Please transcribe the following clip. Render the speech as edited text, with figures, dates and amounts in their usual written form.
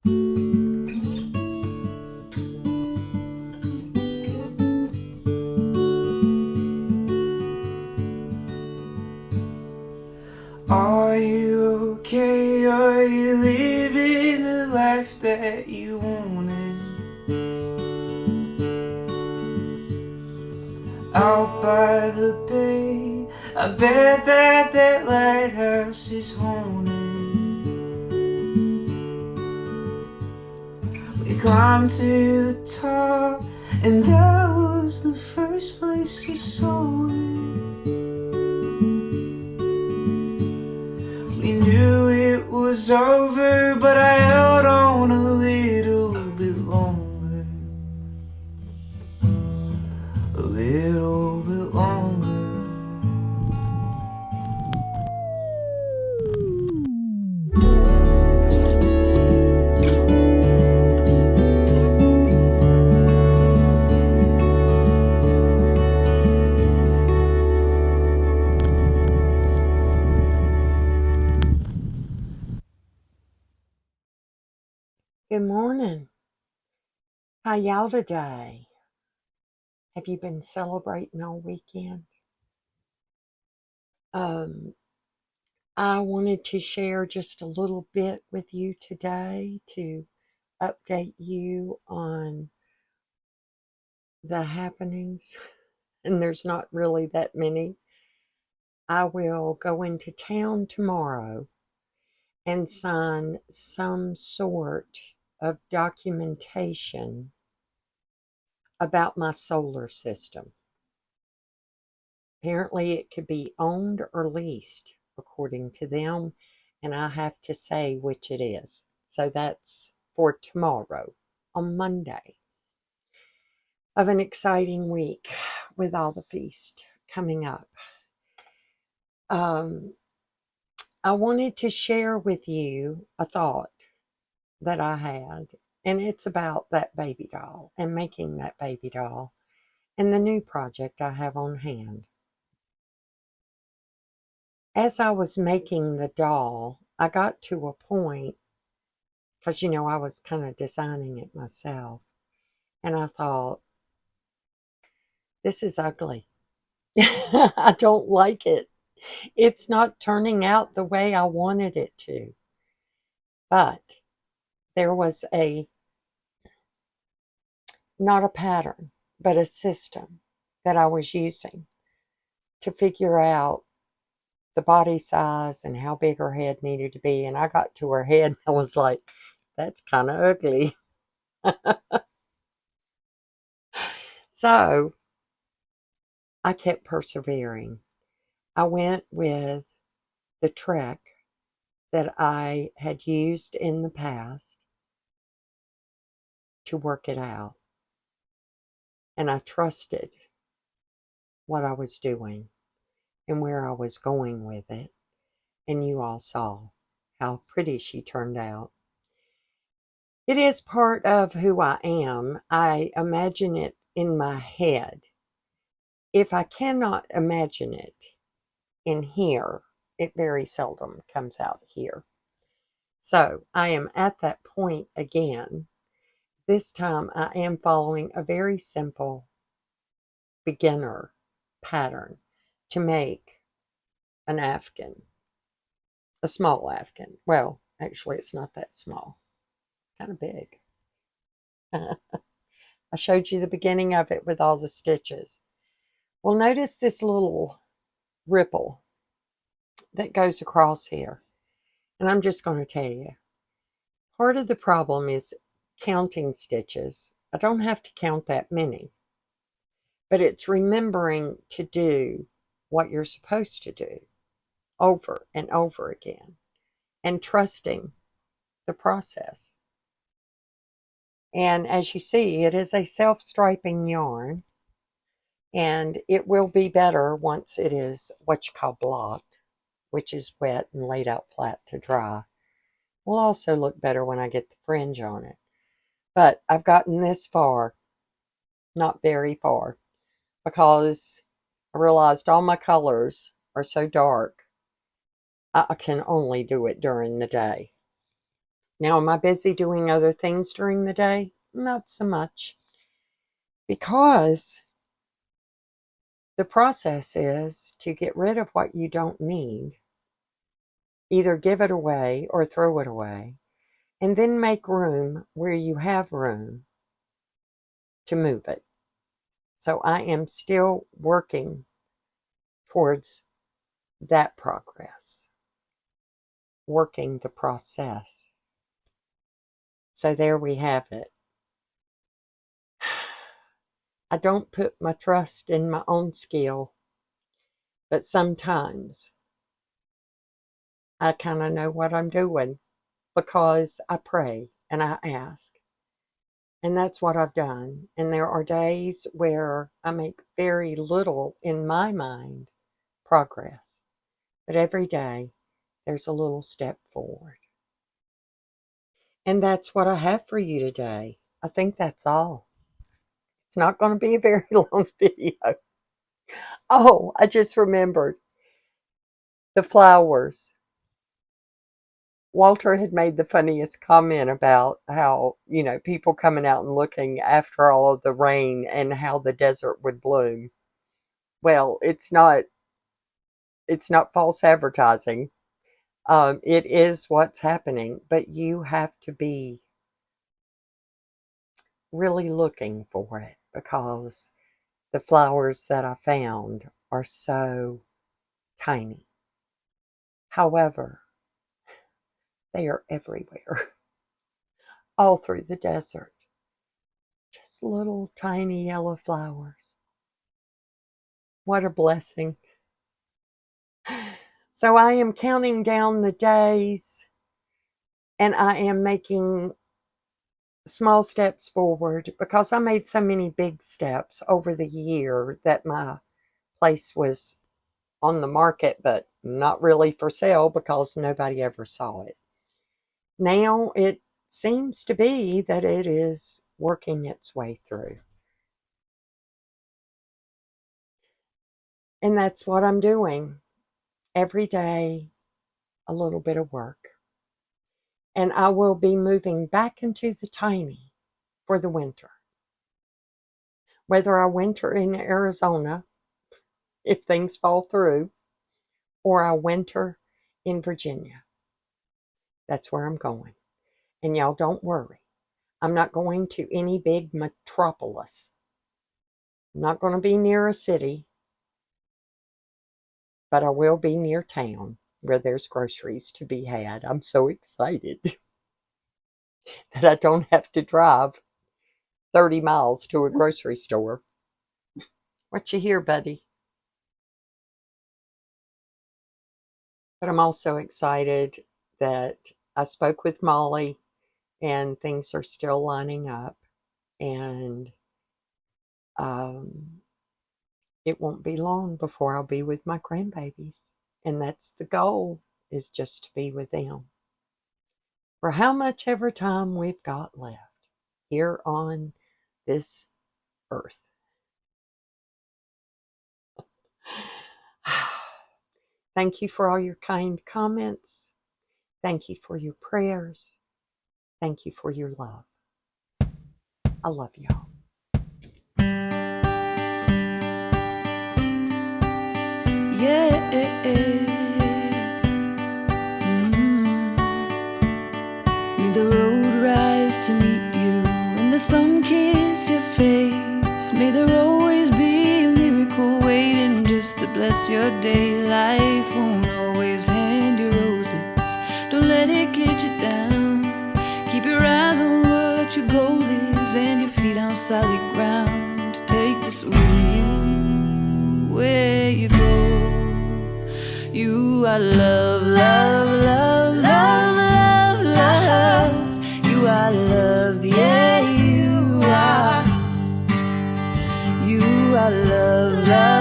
Are you okay? Are you living the life that you wanted? Out by the bay, I bet that lighthouse is haunted. We climbed to the top, and that was the first place I saw it. We knew it was over, but I held on a little bit longer. A little bit longer. Good morning. How y'all today? Have you been celebrating all weekend? I wanted to share just a little bit with you today to update you on the happenings, and there's not really that many. I will go into town tomorrow and sign some sort of documentation about my solar system. Apparently, it could be owned or leased according to them, and I have to say which it is. So that's for tomorrow, on Monday, of an exciting week with all the feast coming up. I wanted to share with you a thought that I had, and it's about that baby doll and making that baby doll and the new project I have on hand. As I was making the doll, I got to a point, because I was kind of designing it myself, and I thought, this is ugly. I don't like it. It's not turning out the way I wanted it to. But there was not a pattern, but a system that I was using to figure out the body size and how big her head needed to be. And I got to her head and I was like, that's kind of ugly. So I kept persevering. I went with the trick that I had used in the past to work it out. And I trusted what I was doing and where I was going with it. And you all saw how pretty she turned out. It is part of who I am. I imagine it in my head. If I cannot imagine it in here, it very seldom comes out here. So I am at that point again. This time I am following a very simple beginner pattern to make an Afghan, a small Afghan. Well, actually, it's not that small, it's kind of big. I showed you the beginning of it with all the stitches. Well, notice this little ripple that goes across here. And I'm just going to tell you, part of the problem is counting stitches. I don't have to count that many, but it's remembering to do what you're supposed to do over and over again and trusting the process. And as you see, it is a self-striping yarn, and it will be better once it is what you call blocked, which is wet and laid out flat to dry. Will also look better when I get the fringe on it. But I've gotten this far, not very far, because I realized all my colors are so dark, I can only do it during the day. Now, am I busy doing other things during the day? Not so much. Because the process is to get rid of what you don't need, either give it away or throw it away, and then make room where you have room to move it. So I am still working towards that progress, working the process. So there we have it. I don't put my trust in my own skill, but sometimes I kind of know what I'm doing because I pray and I ask. And that's what I've done. And there are days where I make very little, in my mind, progress. But every day, there's a little step forward. And that's what I have for you today. I think that's all. It's not going to be a very long video. Oh, I just remembered the flowers. Walter had made the funniest comment about how, people coming out and looking after all of the rain and how the desert would bloom. Well, it's not false advertising. It is what's happening, but you have to be really looking for it because the flowers that I found are so tiny. However, they are everywhere, all through the desert. Just little tiny yellow flowers. What a blessing. So I am counting down the days and I am making small steps forward because I made so many big steps over the year that my place was on the market, but not really for sale because nobody ever saw it. Now it seems to be that it is working its way through. And that's what I'm doing. Every day, a little bit of work. And I will be moving back into the tiny for the winter. Whether I winter in Arizona, if things fall through, or I winter in Virginia. That's where I'm going. And y'all don't worry. I'm not going to any big metropolis. I'm not going to be near a city, but I will be near town where there's groceries to be had. I'm so excited that I don't have to drive 30 miles to a grocery store. What you hear, buddy? But I'm also excited that I spoke with Molly and things are still lining up. And it won't be long before I'll be with my grandbabies. And that's the goal, is just to be with them for how much ever time we've got left here on this earth. Thank you for all your kind comments. Thank you for your prayers. Thank you for your love. I love y'all. Yeah. May the road rise to meet you and the sun kiss your face. May there always be a miracle waiting just to bless your day. Life won't always hand you roses. Don't let it get you down. Keep your eyes on what your goal is and your feet on solid ground. Take this with you where you go. You are love, love, love, love, love, love. You are love, yeah, you are. You are love, love.